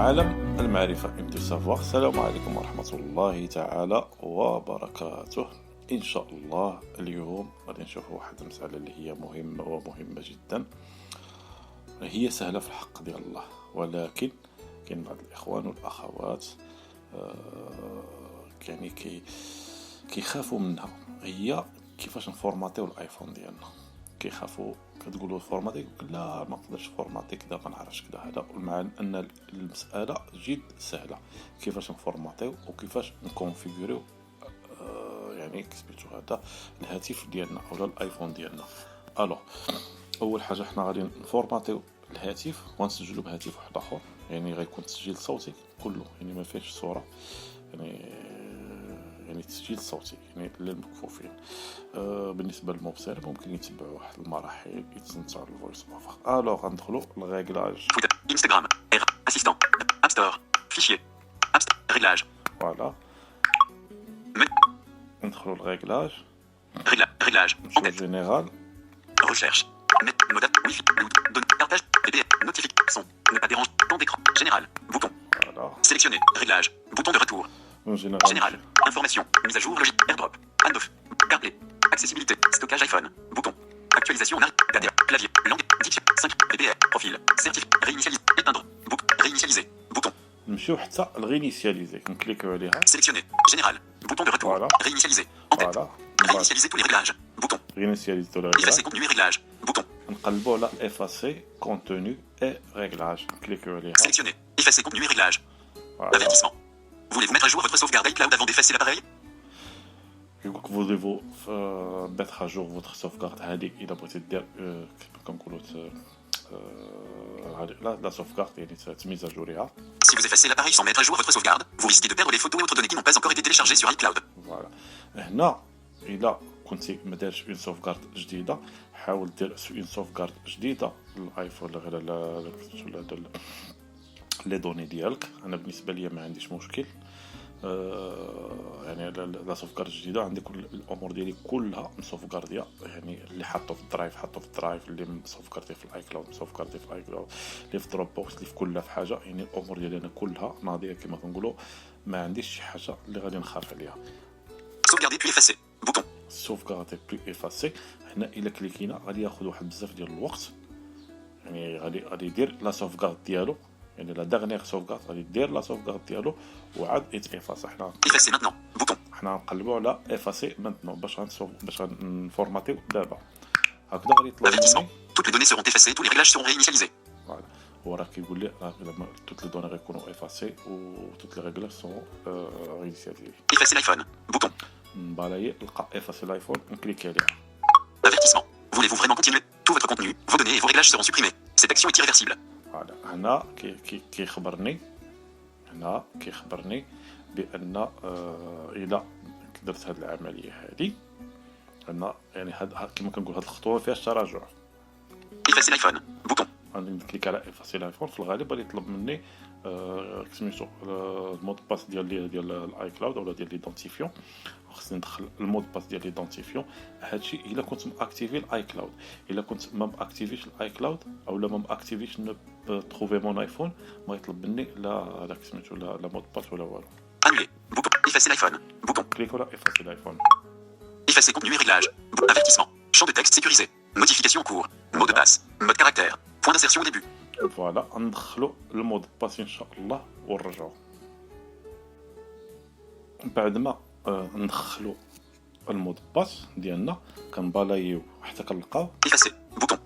عالم المعرفة ام سافوار. السلام عليكم ورحمة الله تعالى وبركاته. إن شاء الله اليوم غادي نشوفوا واحد المسألة اللي هي مهمة جدا. هي سهلة في الحق ديال الله، ولكن كاين بعض الإخوان والأخوات يعني كيخافوا منها. هي كيفاش نفورماتيو الايفون ديالنا. كيخافوا كتقولوا فورماتي، لا ما نقدرش فورماتي كذا، ما نعرفش كذا هذا، مع ان المساله جد سهله. كيفاش نفورماتيو وكيفاش نكونفيغوريو يعني كسبيتو هذا الهاتف ديالنا ولا الايفون ديالنا. الو اول حاجه حنا غادي نفورماتيو الهاتف ونسجلو بهاتف واحد اخر، يعني غيكون تسجيل صوتي كله، يعني ما فيهش صوره، يعني تسجيل صوتي يعني للمكفوفين. بالنسبه للمبصر ممكن يتبعوا واحد المراحل يتسنتوا على الفويس اوفر. الو غندخلوا للريغلاج تويتر، انستغرام، اسيستون، اب ستور، فيشير، ريغلاج. فوالا ندخلوا للريغلاج، ريغلاج، نمشيو جينيرال، recherche, mode wifi, données, partage, VPN, notification, ne pas déranger, temps d'écran, général, bouton, فوالا sélectionner, réglage, bouton de retour, général, information, mise à jour, logique, airdrop, handoff, CarPlay, accessibilité, stockage iPhone, bouton, actualisation, data, clavier, langue, diction, 5, VPN, profil, certificat, réinitialiser, éteindre, bouton, réinitialiser, bouton, نمشيو حتى الغينيسياليزي، كنكليكيو عليها، sélectionner, général, bouton de retour, Voilà. réinitialiser, en tête, فوالا réinitialiser tous les réglages, bouton, غينيسياليزي تو effacer ريغلاج، contenu et réglages, bouton, نقلبوا على افاسي كونتوني اي ريغلاج، نكليكيو عليها. sélectionner, effacer contenu et réglages. فوالا Avertissement. Voulez-vous mettre à jour votre sauvegarde iCloud avant d'effacer l'appareil? يقولك فوليفو mettre à jour votre sauvegarde. هذه الا بغيتي دير كنقولوا لا sauvegarde يعني تميز جوريها. Si vous effacez l'appareil sans mettre à jour votre sauvegarde, vous risquez de perdre les photos et autres données qui n'ont pas encore été téléchargées sur iCloud. فوالا هنا الا كنتي ما دارش اون سوفغارد جديده، حاول دير اون سوفغارد جديده للايفون ولا لي دوني ديالك. انا بالنسبه لي ما عنديش مشكل، يعني لا سوفغارد جديده عندي كل الامور ديالي كلها مسوفغارديه، يعني اللي حاطه في الدرايف، اللي مسوفغاردي في الايكلاود مسوفغاردي في الايكلاود، اللي في دروب بوكس، اللي في كل حاجه، يعني الامور ديالي انا كلها ناضيه كما كنقولوا، ما عنديش شي حاجه اللي غادي نخاف عليها. Sauvegarder puis effacer. Bouton. sauvegarder puis effacer. هنا الا كليكينا غادي ياخذ واحد بزاف ديال الوقت، يعني غادي يدير لا سوفغارد ديالو، يعني لا دغنيغ سوفغارد غادي يدير لا سوفغارد ديالو وعاد يتفاسا. Effacer maintenant. Bouton. حنا نقلبوا على افاسي مانتنون باش نفورماتيو دابا. هكذا غادي يطلع Avertissement. لي Toutes les données seront effacées, tous les réglages seront réinitialisés. فوالا. هو راه كيقول لي توت لي دوني غيكونوا افاسي و توت لي ريغلاج سون رينيسياليزي. Effacer l'iPhone. Bouton. نبالاي نلقى افاسي الايفون نكليكي عليها. Avertissement. Voulez-vous vraiment continuer? Tout votre contenu, vos données et vos réglages seront supprimés. Cette action est irréversible. فوالا هنا كيخبرني بان الى درت هذه العمليه هذه هنا، يعني كما كنقول هذه الخطوه فيها التراجع. Effacer l'iPhone. Bouton. غادي نكليك على افاسي الايفون. في الغالب غادي يطلب مني سميتو المود باس ديال الاي كلاود ولا ديال ليدونتيفيون. خصني ندخل المود باس ديال ليدونتيفيون. هادشي الا كنت ماكتيفي الاي كلاود. الا كنت ما ماكتيفيش الاي كلاود اولا ما ماكتيفيش تروفي مون ايفون، ما يطلب مني لا هذاك سميتو لا مود باس ولا والو. Annuler. Bouton. Effacer l'iPhone. Bouton. كليك على افاسي الايفون. Effacer contenu et réglages. Avertissement. Champ de texte sécurisé. Modification en cours. Mot de passe. Mode caractère. Point d'insertion au début. فوالا ندخلوا المود باس ان شاء الله ونرجعوا. بعد ما ندخلوا المود باس ديالنا كنبالايو حتى كنلقاو Effacer. Bouton.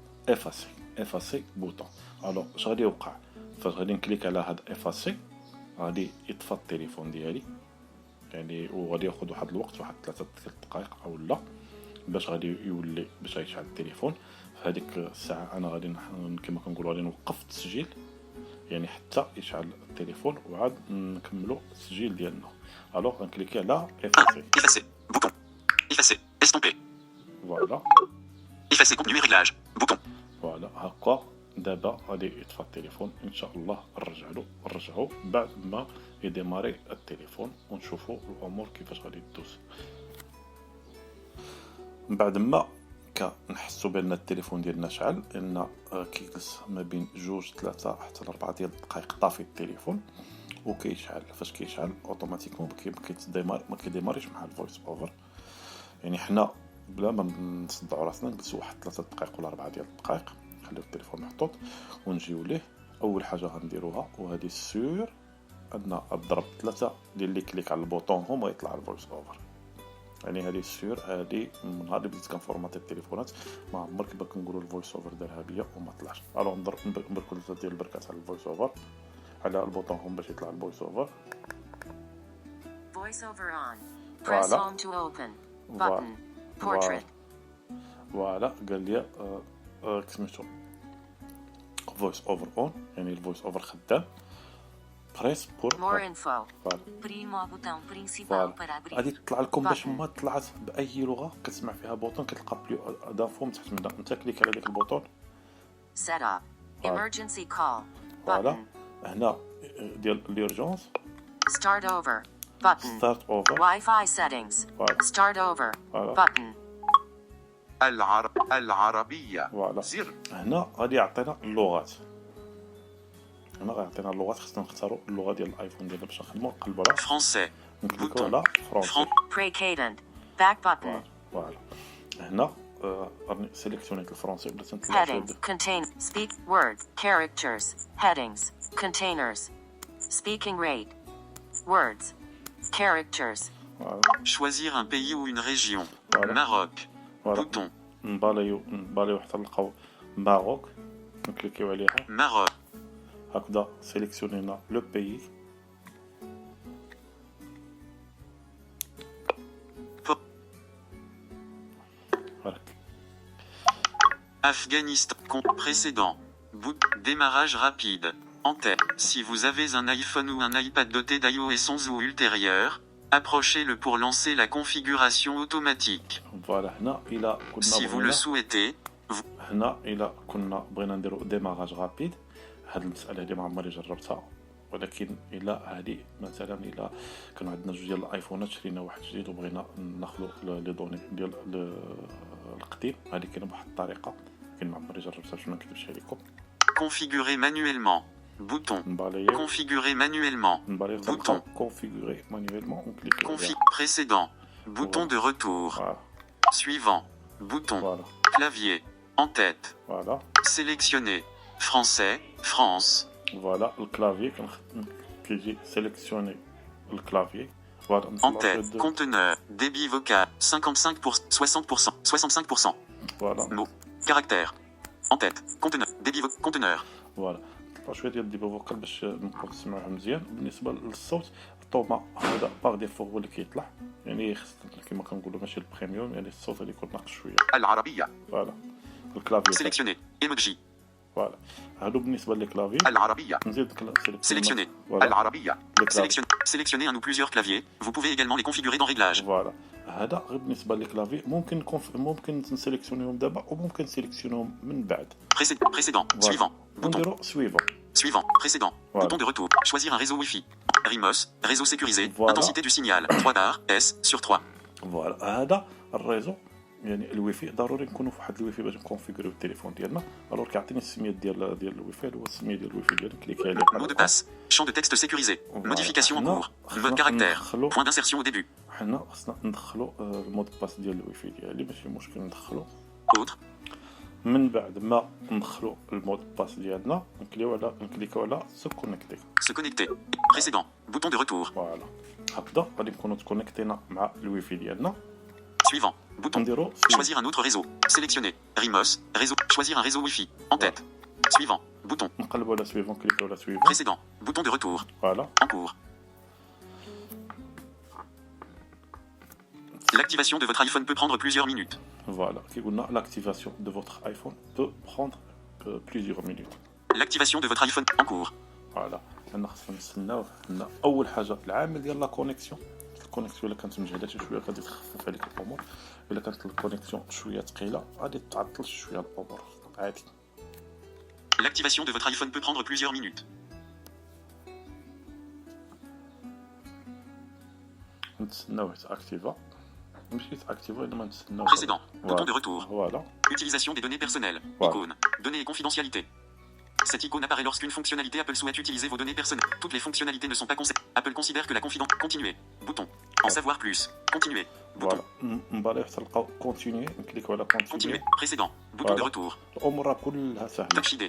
افاسي بوطون. الو اش غادي يوقع؟ فاش غادي نكليك على هاد افاسي غادي يطفى التليفون ديالي، يعني وغادي ياخذ واحد الوقت، واحد 3 دقائق او لا باش غادي يولي باش يشعل التليفون. في هذيك الساعه انا غادي كما كنقولوا غادي نوقف التسجيل، يعني حتى يشعل التليفون وعاد نكملوا التسجيل ديالنا. الوغ غنكليكي على افاسي. Effacer. Bouton. Effacer. Estomper. فوالا Effacer contenu et réglages. Bouton. فوالا هكا دابا غادي يطفى التليفون ان شاء الله. نرجعوا بعد ما يديماري التليفون ونشوفوا الامور كيفاش غادي تدوز. بعد ما هكا نحسوا بان التليفون ديالنا شعل، لان كيجلس ما بين 2-3 حتى 4 ديال الدقائق طافي التليفون وكيشعل. فاش كيشعل اوتوماتيكمون ما كيديماريش مع الفويس اوفر. يعني حنا بلا ما نصدعوا راسنا نجلسوا واحد 3 دقائق ولا 4 ديال الدقائق نخليو التليفون محطوط ونجيو ليه. اول حاجه غنديروها وهذه سور ان اضرب 3 ديال لي كليك على البوطون هما يطلع الفويس اوفر. يعني هذه سور هذه من نهار اللي بديت كنفورماتي التليفونات ما عمر كيبقى كنقولوا الفويس اوفر دارها بيا وما طلعش. الو نضرب نبركوا 3 ديال البركات على الفويس اوفر على البوطون هما باش يطلع الفويس اوفر. Voice over on. Press home to open. Button. Portrait. فوالا قال لي سميتو فويس اوفر اون، يعني الفويس اوفر خدام. بريس بور More info. Primo botão principal para abrir. غادي تطلع لكم باش ما طلعت باي لغه كتسمع فيها بوطون كتلقى بلو دافو من تحت منها. انت كليك على ديك البوطون Set up. Emergency call. فوالا Button. هنا ديال ليرجونس Start over. Button. ستارت اوفر. Wi-Fi settings. فوالا Start over. فوالا Button. العربية. فوالا زر. هنا غادي يعطينا اللغات. هنا غيعطينا اللغات، خصنا نختاروا اللغه ديال الايفون ديالنا باش نخدموا. نقلبوا على Français. نكليكوا على فرونسي. Pre-cadent. Back button. فوالا هنا راني سيليكسيونيت الفرونسي بدات نطلع Headings. Contain. Speak. Words. Characters. Headings. Containers. Speaking rate. Words. Characters. Choisir un pays ou une région. Voilà. Maroc. فوالا Bouton. نباليو حتى نلقاو ماروك نكليكيو عليها. Maroc. هكذا سيليكسيونينا لو بيي. فوالا Afghanistan. Précédent. Démarrage rapide. En tête. Si vous avez un iPhone ou un iPad doté d'iOS 11 ou ultérieur, approchez-le pour lancer la configuration automatique. فوالا هنا الا كنا Si vous le souhaitez, هنا الا كنا بغينا نديرو ديماراج رابيد. هاد المساله هادي ما عمري جربتها، ولكن الا هادي مثلا الا كانوا عندنا جوج ديال الايفونات شرينا واحد جديد وبغينا ناخذوا لي دوني ديال القديم، هادي كاينه بواحد الطريقه لكن ما عمري جربتها باش ما نكذبش عليكم. configurer manuellement. Bouton. نبالي Configurer manuellement. Bouton. كونفيغوري مانيويلمون ونكليكيو Précédent. Bouton de retour. فوالا Suivant. Bouton. فوالا Clavier. En tête. فوالا Sélectionner. Français. France. فوالا الكلافي كيجي سيليكسيوني الكلافي. فوالا En tête. Conteneur. Débit vocal. 55%. 60%. 65%. فوالا Mots. Caractère. En tête. Conteneur. Débit conteneur. فوالا طلع شويه ديال الديبا فوكال باش نقدروا نسمعوها مزيان. بالنسبه للصوت الطوما هذا باغ ديفو هو اللي كيطلع، يعني خصنا كما كنقولوا ماشي البريميوم، يعني الصوت اللي يكون ناقص شويه. العربية. فوالا الكلافي Sélectionner. Emoji. فوالا هادو بالنسبه للكلافي. العربية. نزيد Sélectionner. فوالا العربية. الكلافي. Sélectionnez un ou plusieurs claviers. Vous pouvez également les configurer dans Réglages. فوالا هذا غير بالنسبه للكلافي. ممكن نسيليكسيونيهم دابا وممكن نسيليكسيونيهم من بعد. Précédent. Suivant. Bouton. ونديرو سويفون. Suivant. Précédent. Voilà. Bouton de retour. Choisir un réseau Wi-Fi. RIMOS. Réseau sécurisé. Voilà. Intensité du signal. 3 bars. S sur 3. فوالا هذا الريزو، يعني الويفي ضروري نكونوا في واحد الويفي باش نكونفيغوريو التليفون ديالنا. الوغ كيعطيني السميه ديال الويفي، هو السميه ديال الويفي ديالي كليكي عليه. Mot de passe. Champ de texte sécurisé. Voilà. Modification en Non. cours. Mode caractère. Non. Point d'insertion au début. حنا خصنا ندخلوا المود باس ديال الويفي ديالي، ماشي مشكل ندخلوا. Autre. من بعد ما ندخلوا المود باس ديالنا نكليكيو على سو كونيكتي. Se connecter. Précédent. Bouton de retour. فوالا هكذا غادي نكونوا تكونيكتينا مع الويفي ديالنا. Suivant. Bouton. نديرو Choisir un autre réseau. Sélectionner. RIMOS. Réseau. Choisir un réseau Wi-Fi. En tête. Suivant. Bouton. نقلبوا على سويفون كليكيو على سويفون. Précédent. Bouton de retour. فوالا En cours. L'activation de votre iPhone peut prendre plusieurs minutes. فوالا كي قلنا لاكتيفاسيون دو فوتر ايفون بو بروندر بليزيور مينوت. L'activation de votre iPhone en cours. فوالا حنا خصنا نستناو. حنا اول حاجه العامل ديال لا كونيكسيون. الكونيكسيون الا كانت مجهده شويه غادي تخفف عليك الامور، الا كانت الكونيكسيون شويه ثقيله غادي تعطل شويه الامور عادي. L'activation de votre iPhone peut prendre plusieurs minutes. نتسناو حتى اكتيفا. ماشي تاكتيفو لما نستناو. Précédent. Bouton de retour. Voilà. Utilisation des données personnelles. Voilà. Icône. Données et confidentialité. Cette icône apparaît lorsqu'une fonctionnalité Apple souhaite utiliser vos données personnelles. Toutes les fonctionnalités ne sont pas concernées. Apple considère que la confidentialité. Continuer. Bouton. En savoir plus. Continuer. Bouton. Voilà. نبالي تلقاو كونتينيي نكليكو على Continuer. كونتينيي. Précédent. Bouton de Voilà. retour. الامور كلها سهله. Touch ID.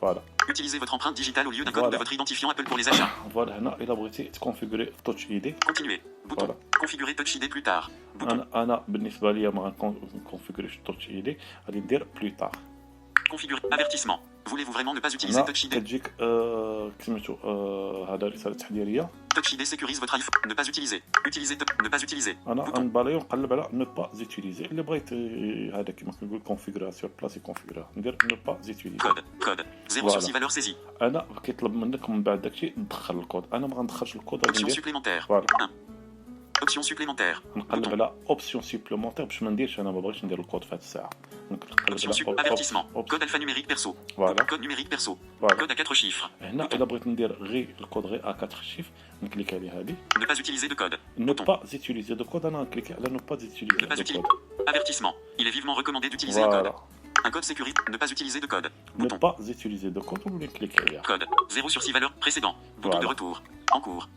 فوالا Utilisez votre empreinte digitale au lieu d'un code Voilà. de votre identifiant Apple pour les achats. فوالا هنا الا بغيتي تكونفيغوري توتش اي دي. Continuer. Bouton. Voilà. Configurer Touch ID plus tard. Bouton. انا بالنسبه لي ما غنكونفيغوريش توتش اي دي غادي ندير بلو طار. Configurer. Avertissement. Voulez-vous vraiment ne pas utiliser هنا Touch ID? كتجيك سميتو هذا رساله تحذيريه. Touch ID sécurise votre iPhone. Ne pas utiliser. Utiliser. Ne pas utiliser. انا Bouton. غنبالي ونقلب على نو با زيتيليزي. اللي بغيت هذا كيما كنقول كونفيغوراسيون بلاصي كونفيغورا ندير نو با زيتيليزي. Code. Code. 0 sur Voilà. 6 valeurs saisies. انا كيطلب منك من بعد داكشي تدخل الكود. انا ما غندخلش الكود غادي Option ندير supplémentaire. فوالا 1. Option supplémentaire. نقلب Bouton. على اوبسيون سوبليمونتير باش ما نديرش انا ما بغيتش ندير الكود في هذه الساعه. نقلب Option على avertissement. Code alphanumérique perso. Voilà. Code numérique perso. Voilà. Code à 4 chiffres. هنا الا بغيت ندير غير الكود غير ا 4 شيف نكليك على هذه Ne pas utiliser de code. نو Bouton. با زيتيليزي دو كود. انا نكليك على نو با زيتيليزي Ne pas دو utiliser. كود. Avertissement. Il est vivement recommandé d'utiliser le code. فوالا Un code sécurité. Ne pas utiliser de code. نو Bouton. با زيتيليزي دو كود ونكليك عليها. Code. 0 sur 6 valeurs. Précédent. Bouton de Voilà. retour. En cours.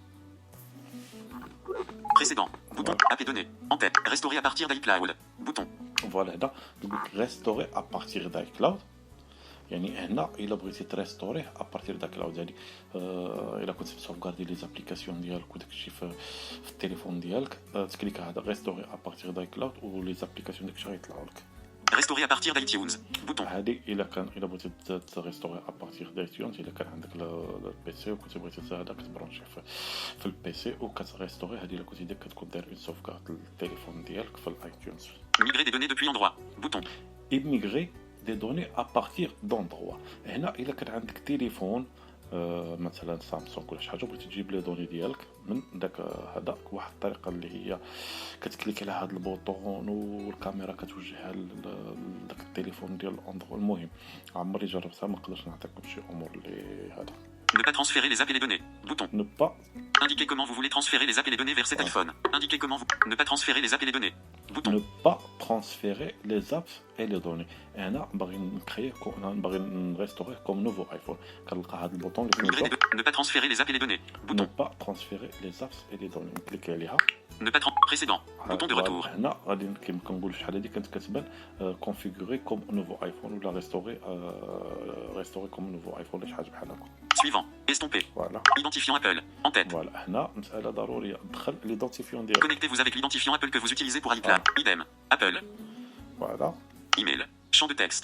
Précédent. Bouton. Voilà. App et données. En tête. Restaurer à partir d'iCloud. Bouton. فوالا هنا تقول ريستوري ا بارتير داي كلاود. يعني هنا الا بغيتي تريستوريه ا بارتير داك كلاود يعني الا كنت تسوفغاردي لي زابليكاسيون ديالك وداك الشيء في التليفون ديالك تكليك هذا ريستوري ا بارتير داي كلاود ولي زابليكاسيون داك الشيء غيطلعوا لك. Restaurer à partir d'iTunes. Bouton. هذه الا بغيتي تريستوري ا بارتير دايتيونز الا كان عندك البيسي وكنت بغيتي هذا كتبرونشي في البيسي وكتريستوري هذه الا كنتي كتكون داير اون سوفغارد التليفون ديالك في الايتيونز. Migrer des données depuis endroit. Bouton. immigrer des données à partir d'endroits. هنا الا كان عندك تليفون مثلا سامسونج ولا شي حاجه بغيتي تجيب لي دوني ديالك من داك هذاك واحد الطريقه اللي هي كتكليك على هذا البوطون والكاميرا كتوجهها لداك التليفون ديال الاندرو. المهم عمري جربتها ما نقدرش نعطيكم شي امور اللي هذا. Ne pas transférer les apps et les données. Bouton. ne pas Indiquez comment vous voulez transférer les apps et les données vers cet iPhone. Indiquez comment vous... Ne pas transférer les apps et les données. Bouton. ne pas transférer les apps et les données. هنا باغي نكري باغي نريستوري كوم نوفو ايفون كنلقى هذا البوطون اللي Migrer سميتو des... Ne pas transférer les apps et les données. ne Bouton. pas transférer les apps et les données. نكليك عليها. Ne pas précédent. Bouton de retour. هنا غادي كيما كنقول شحال هذه كانت كتبان كونفيغوري كوم نوفو ايفون ولا ريستوري كوم نوفو ايفون ولا شي حاجه بحال هكا. Suivant. Estomper. فوالا Identifiant Apple. En tête. فوالا هنا مساله ضروريه ندخل ليدونتيفيون ديالك. Connectez-vous avec l'identifiant Apple que vous utilisez pour iCloud. Idem. Apple. فوالا Email. Champ de texte.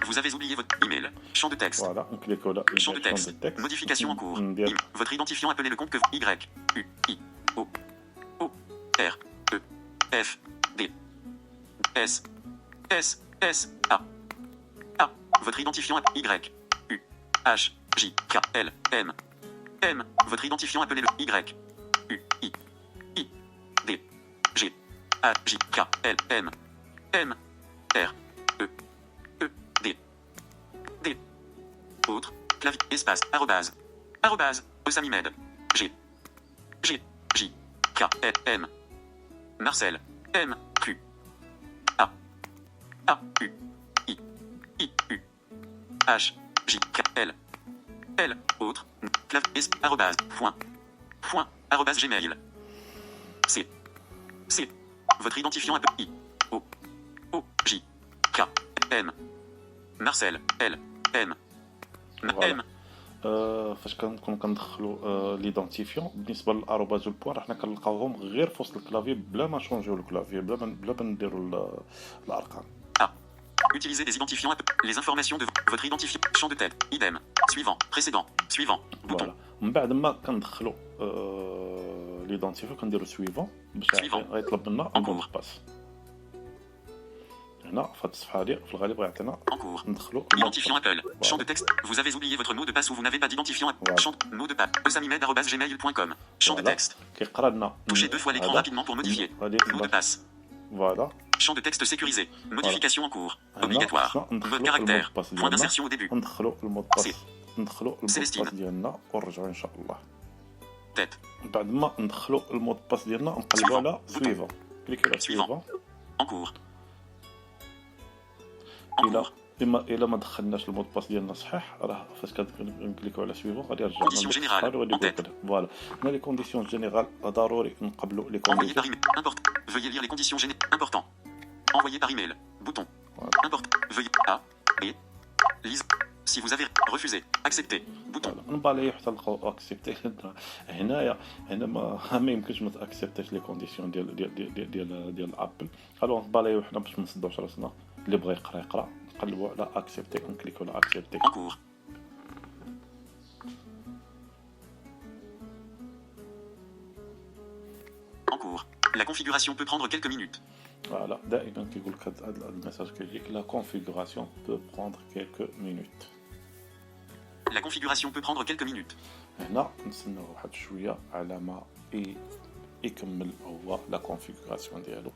Vous avez oublié votre email. Champ de texte. فوالا نكليكو على Champ de texte. Modification en cours. ندير Votre identifiant Apple est le compte que vous... Y. U. I. O. O. R. E. F. D. S. S. S. A. A. Votre identifiant Apple. Y. U. H. J. K. L. M. M. Votre identifiant Apple est le Y. U. I. I. D. G. A. J. K. L. M. M. R. E. E. D. D. Autre. Clavier. Espace. Arrobase. Arrobase. Osamimed. G. G. J. K. L. M. Marcel. M. Q. A. A. U. I. I. U. H. J. K. L. L. Autre. Clavier. Arrobase. Point. Point. Arrobase Gmail. C. C. Votre identifiant Apple. I. O. O. J. K. M. Marcel. L. M. Voilà. M. فاش كنكونوا كندخلوا ليدونتيفيون بالنسبه للاروباز والبوان حنا كنلقاوهم غير في وسط الكلافي بلا ما نشونجيو الكلافي بلا ما نديروا الارقام. Utilisez des identifiants Apple. Les informations de votre identifiant. Champ de tête. Idem. Suivant. Précédent. Suivant. Bouton. فوالا من بعد ما كندخلوا ليدونتيفيون كنديروا سويفون باش غيطلب لنا المود باس. هنا في هذه الصفحه هذه في الغالب غيعطينا En cours. ندخلوا Identifiant Apple. Champ de texte. Vous avez oublié votre mot de passe ou vous n'avez pas d'identifiant Apple. Voilà. Champ mot de passe. osamimed@gmail.com. Champ de Voilà. texte. كيقرا لنا Touchez 2 fois l'écran rapidement pour modifier. Mot de passe. فوالا Champ de texte sécurisé. Modification en cours. هنا Obligatoire. خصنا ندخلوا Mode caractère. المود باس Point ديالنا d'insertion au début. ندخلوا المود باس ندخلوا المود سيليستين. باس ديالنا ونرجعوا ان شاء الله. Tête. بعد ما ندخلوا المود باس ديالنا نقلبوا على Suivant. سويفون كليكي على Suivant. سويفون. En cours. En cours. الا ما دخلناش المود باس ديالنا صحيح راه فاش كنكليكو على سويفون غادي يرجع Conditions générales. En tête. فوالا. هنا لي كونديسيون جينيرال ضروري نقبلوا لي Envoyer كونديسيون. par email. Important. Veuillez lire les conditions générales. Important. Envoyer par email. Bouton. Voilà. Important. Veuillez. A. Et. Lise. Si vous avez refusé. Accepter. Bouton. نبالي حتى نلقاو اكسبتي. هنايا ما يمكنش ما تاكسبتيش لي كونديسيون ديال ابل. الوغ نباليو حنا باش ما نصدوش راسنا اللي بغى يقرا نقلبوا على اكسبتي ونكليكو على اكسبتي. En cours. En cours. La configuration peut prendre quelques minutes. فوالا دائما كيقول لك هذا الميساج كيجيك لا كونفيغوراسيون بو بروندر كيلكو مينوت. La configuration peut prendre quelques minutes. هنا نستناو واحد شويه على ما يكمل هو لا كونفيغوراسيون ديالو.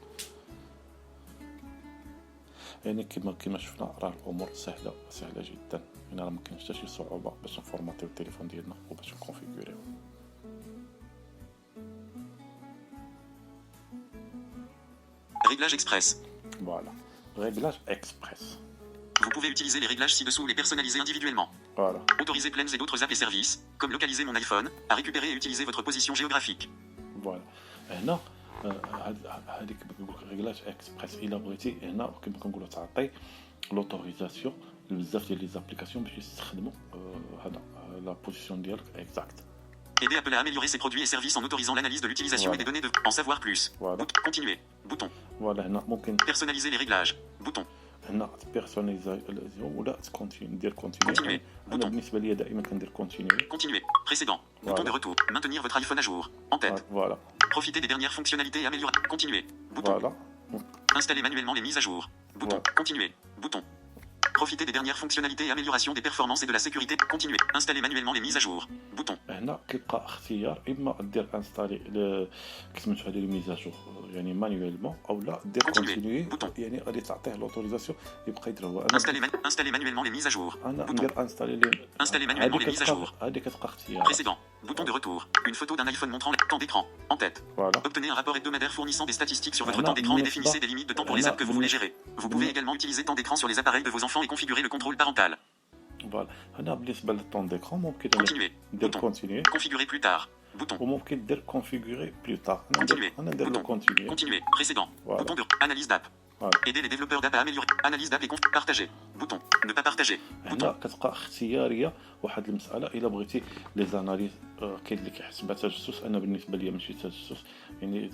يعني كما شفنا راه الامور سهله جدا. هنا راه ما كاينش حتى شي صعوبه باش نفورماتيو التليفون ديالنا وباش نكونفيغوريو. Réglage express. Voilà. Réglage express. Vous pouvez utiliser les réglages ci-dessous ou les personnaliser individuellement. Voilà. Autoriser plaines et d'autres apps et services, comme localiser mon iPhone, à récupérer et utiliser votre position géographique. Voilà. هنا هذيك كنقول ريغلاج اكسبريس الا بغيتي هنا كما كنقولوا تعطي لوتوريزاسيون لبزاف ديال لي زابليكاسيون باش يستخدموا هذا لا بوزيسيون ديالك اكزاكت. Aider Apple à améliorer ses produits et services en autorisant l'analyse de l'utilisation Voilà. et des données de... En savoir plus. Voilà. Continuer. Bouton. فوالا هنا ممكن Personnaliser les réglages. Bouton. هنا بيرسوناليزاسيون ولا تكونتيني ندير كونتيني. Continuer. انا Bouton. بالنسبه لي دائما كندير كونتيني. Continuer. Précédent. Bouton Voilà. de retour. Maintenir votre iPhone à jour. En tête. فوالا Profiter des dernières fonctionnalités et améliorer. Continuer. Bouton. فوالا Installer manuellement les mises à jour. Bouton. Voilà. Continuer. Bouton. Profiter des dernières fonctionnalités et amélioration des performances et de la sécurité. Continuer. Installer manuellement les mises à jour. Bouton. هنا كيبقى اختيار اما دير انستالي كسميتو هذه الميزاجور يعني مانيويلمون او لا دير Continuer. كونتينيي Bouton. يعني غادي تعطيه لوتوريزاسيون يبقى يدير هو. Installer manuellement les mises à jour. انا Bouton. ندير انستالي لي Installer manuellement les mises à jour. هذه كتبقى اختيار. Précédent. Bouton de retour. Une photo d'un iPhone montrant le temps d'écran. En tête. فوالا Obtenez un rapport hebdomadaire fournissant des statistiques sur votre Voilà, temps d'écran et mon définissez histoire. des limites de temps pour les Voilà, apps que vous mon voulez gérer. Vous pouvez mon- également utiliser temps d'écran sur les appareils de vos enfants et configurer le contrôle parental. فوالا هنا بالنسبه للطون ديكرون ممكن Continuer. ندير Bouton. كونتينيي Configurer plus tard. Bouton. وممكن دير كونفيغوري بلو تار. Continuer. انا ندير Bouton. له كونتينيي. Continuer. Précédent. Voilà. Bouton de analyse d'app. Voilà. Aider les développeurs d'app à améliorer. Analyse d'app et partager. Bouton. Ne pas partager. هنا Bouton. كتبقى اختياريه واحد المساله الا بغيتي لي زاناليز كاين اللي كيحسبها تجسس. انا بالنسبه لي ماشي تجسس يعني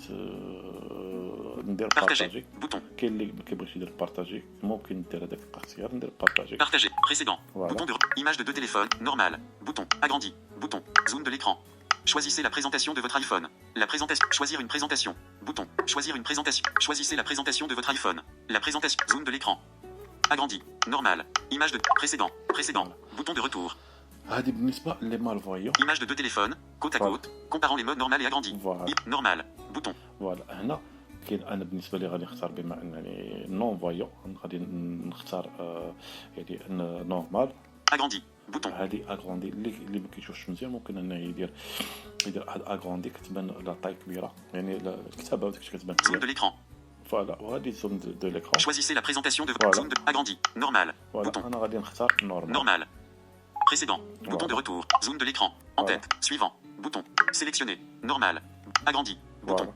ندير Partager. بارطاجي. Bouton. كاين اللي ما كيبغيش يدير بارطاجي ممكن ندير هذاك الاختيار ندير بارطاجي. Partager. Précédent. Voilà. Bouton de image de deux téléphones. Normal. Bouton. Agrandi. Bouton. Zoom de l'écran. Choisissez la présentation de votre iPhone. La présentation. Choisir une présentation. Bouton. Choisir une présentation. Choisissez la présentation de votre iPhone. La présentation. Zoom de l'écran. Agrandi. Normal. Image de précédent. Précédent. Bouton de retour. هذه بالنسبه لي مالفويون. Image de deux téléphones. Côte à Voilà. côte. Comparant les modes normal et agrandi. Voilà. Normal. Bouton. فوالا هنا كاين انا بالنسبه لي غادي نختار بما انني نون فويون غادي نختار يعني نورمال. Agrandi. Bouton. هذه اغروندي اللي ما كيشوفش مزيان ممكن انه يدير هاد اغروندي كتبان لا طاي كبيره يعني الكتابه وداك الشيء كتبان Zoom de كبير. l'écran. فوالا وهذه زوم دو ليكرون. Choisissez la présentation de votre Voilà. zoom de agrandi. Normal. فوالا Bouton. انا غادي نختار نورمال. Normal. Précédent. Bouton de Voilà. retour. Zoom de l'écran. En Voilà. tête. Suivant. Bouton. Sélectionner. Normal. Agrandi. Bouton. فوالا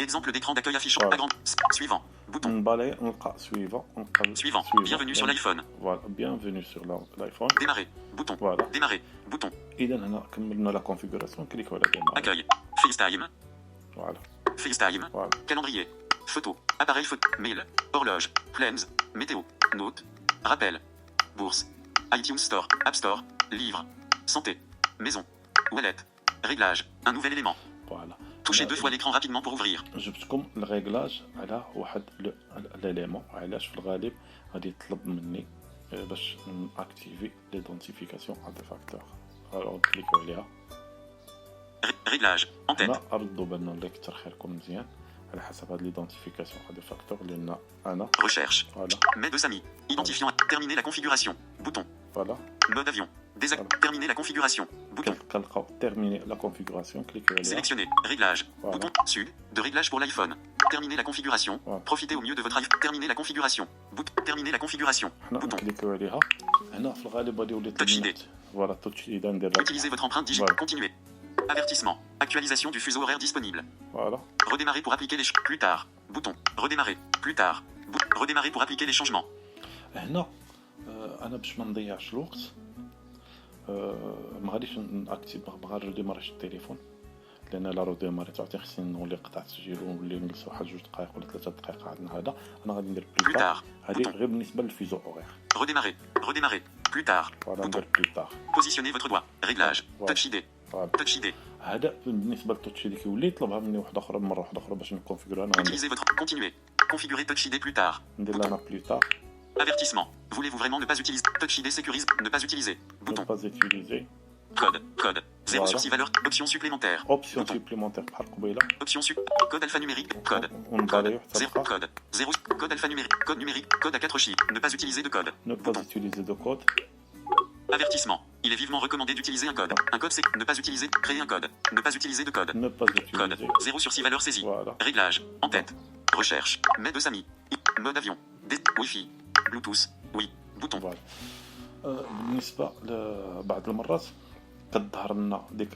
Exemple d'écran d'accueil affichant. Voilà. Agrandi. Suivant. Bouton. نبالي نلقى سويفون نلقى Suivant. Bienvenue sur l'iPhone. فوالا bienvenue sur l'iPhone. Démarrer. Bouton. Voilà. Démarrer. Bouton. اذا هنا كملنا لا كونفيغوراسيون كليكو على ديمار. Accueil. FaceTime. فوالا FaceTime. فوالا Calendrier. Photo. Appareil photo. Mail. Horloge. Plans. Météo. Note. Rappel. Bourse. iTunes Store. App Store. Livre. Santé. Maison. Wallet. Réglage. Un nouvel élément. فوالا. Touchez deux fois l'écran rapidement pour ouvrir. جبتكم الريغلاج على واحد ليليمون علاش في الغالب غادي يطلب مني باش ناكتيفي ليدونتيفيكاسيون ا دي فاكتور. الوغ كليكو عليها. Réglage. En tête. هنا ردوا بالنا اللي كتر خيركم مزيان على حسب هاد ليدونتيفيكاسيون ا دي فاكتور لان انا Recherche. فوالا Mail de Samy. Identifiant. Terminer la configuration. Bouton. فوالا Mode avion. Terminer la configuration. Bouton. كنلقاو terminer la configuration. Cliquez عليها. Sélectionner. Réglage. Voilà. Bouton. Sud. De réglage pour l'iPhone. Terminer la configuration. Voilà. Profitez au mieux de votre iPhone. Terminer la configuration. Bouton. Terminer la configuration. حنا Bouton. نكليكيو عليها. هنا في الغالب غادي يولي Touch ID. فوالا touch ID ندير لها. Utilisez votre empreinte digitale. Voilà. Continuer. Avertissement. Actualisation du fuseau horaire disponible. Voilà. Redémarrer pour appliquer les plus tard. Bouton. Redémarrer. Plus tard. Redémarrer pour appliquer les changements. هنا انا باش ما نضيعش الوقت ما غاديش ناكتيف ما غاديش نديماريش التليفون لان لا رو ديماري تعطي خصني نولي قطع التسجيل ونولي نجلس واحد 2 دقائق ولا 3 دقائق عندنا هذا انا غادي ندير Plus tard. هذه غير بالنسبه للفيزو اوغير Redémarrer. Redémarrer. Plus tard. فوالا Bouton. ندير بلوتار Positionnez votre doigt. Réglage. Voilà. Touch ID. فوالا Touch ID. هذا بالنسبه للتوتشي اللي كيولي يطلبها مني واحده اخرى مره واحده اخرى باش نكونفيغوري انا Utilisez votre. Continuer. Configurer Touch ID plus tard. ندير لها بلوتار Avertissement. Voulez-vous vraiment ne pas utiliser Touch ID sécurise. Ne pas utiliser. Bouton. با utiliser Code. Code. 0 Voilà. sur 6 valeurs. Option supplémentaire. اوبسيون Bouton. سوبليمونتير بحال قبيله Option Code alphanumérique. Code. ونباليو Code. حتى 0. تلقى Code. 0. Code alphanumérique. Code numérique. Code à 4 chiffres. Ne pas utiliser de code. نو با utiliser دو كود Avertissement. Il est vivement recommandé d'utiliser un code. Un code c'est ne pas utiliser. Créer un code. Ne pas utiliser de code. نو با Code. utiliser 0 sur 6 valeurs saisies. Voilà. Réglage. En tête. Recherche. Mail de Samy. Mode avion. Wi-Fi. Bluetooth. Oui. Bouton. فوالا بالنسبه لبعض المرات كتظهر لنا ديك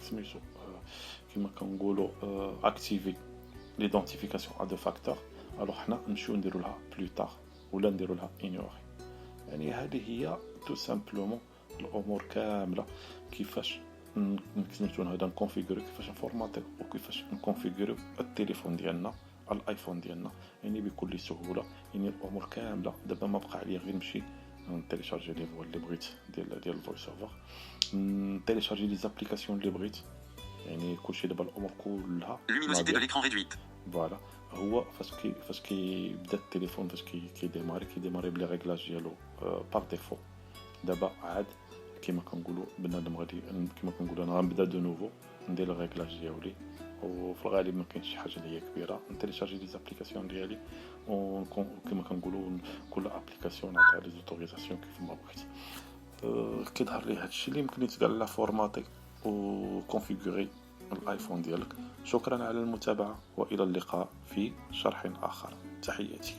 سميتو كما كنقولوا اكتيفي ليدونتيفيكاسيون ا دو فاكتور الوغ حنا نمشيو نديرو لها بلوتار ولا نديرو لها انيوري يعني هذه هي تو سامبلومون الامور كامله كيفاش سميتو هذا نكونفيغوري كيفاش نفورماتيو وكيفاش نكونفيغوري التليفون ديالنا الايفون ديالنا يعني بكل سهوله يعني الامور كامله دابا ما بقى عليا غير نمشي نتيليشارجي لي فوا اللي بغيت ديال الفويس اوفر نتيليشارجي لي زابليكاسيون اللي بغيت يعني كلشي دابا الامور كلها Luminosité de l'écran réduite. فوالا هو فاش كيبدا التليفون فاش كيديماري بلي ريغلاج ديالو بار ديفو دابا عاد كما كنقولوا بنادم غادي كما كنقولوا انا غنبدا دو نوفو ندير الريغلاج ديالي وفي الغالب ما كاينش شي حاجه اللي هي كبيره نتيليشارجي لي زابليكاسيون ديالي وكما كنقولوا كل ابليكاسيون نعطيها لي زوتوريزاسيون كيف ما بغيت كيظهر لي هادشي اللي يمكن يتقال لا فورماتي وكونفيغوري الايفون ديالك. شكرا على المتابعه والى اللقاء في شرح اخر. تحياتي.